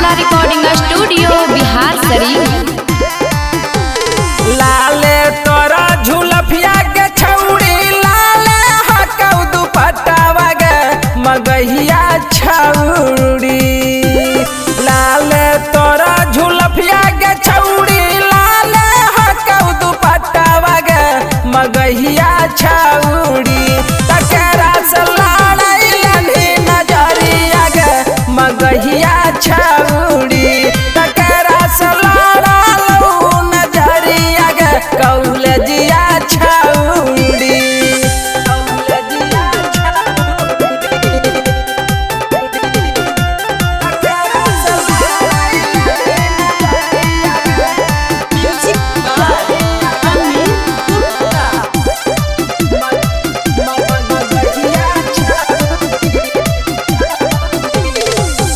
माला recording studio Bihar Sharif. लाले तोरा झुलफिया के छौड़ी लाले हकौ दुपट्टावा गे मगहिया छौड़ी। लाले तोरा झुलफिया के छौड़ी लाले हकौ दुपट्टावा गे मगहिया छौड़ी। तकरा से लड़ैलनी नजरिया गे मगहिया छौड़ी। तकरा से लड़लू नजरिया गे कौलजिया छौड़ी।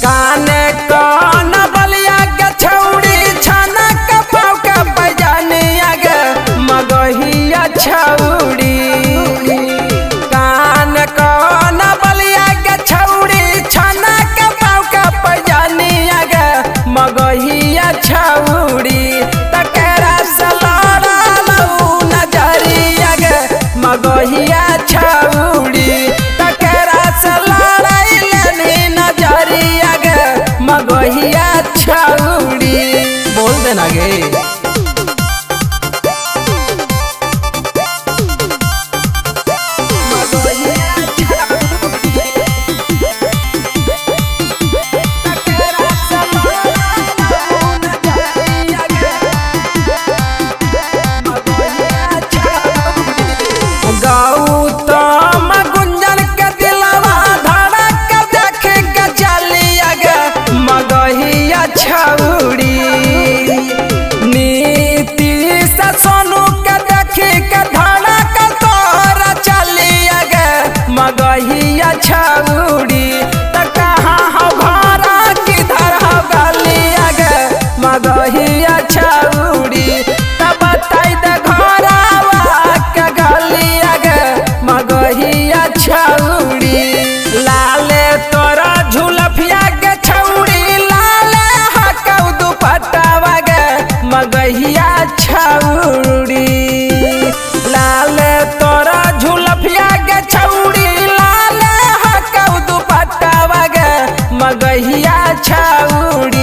काने कौन बलिया के छौड़ी छनक पाव के पैजनिया गे मगहिया छौड़ी। कान कौन बलिया के छौड़ी छनक पाव के पैजनिया गे मगहिया छौड़ी। तकरा से लड़लू नजरिया गे मगहिया छौड़ी। तकरा से लड़ैलनी नजरिया गे मगहिया छौड़ी। बोल देना गे गौतम गुंजन के दिलवा धड़क देख के चलिया गे मगहिया छौड़ी। नीति से सोनू के देख के धड़क तोरा चलिया गे मगहिया छौड़ी। त कहाँ हो घर किधर हो गलिया गे मगहिया छौड़ी। त बताई दे घरवा के गलिया गे मगहिया छौड़ी। लाले तोरा झुलफिया के छौड़ी लाले हकौ दुपट्टावा गे मगहिया छौड़ी। लाले तोरा झुलफिया के छौड़ी लाले हकौ दुपट्टावा गे मगहिया छौड़ी।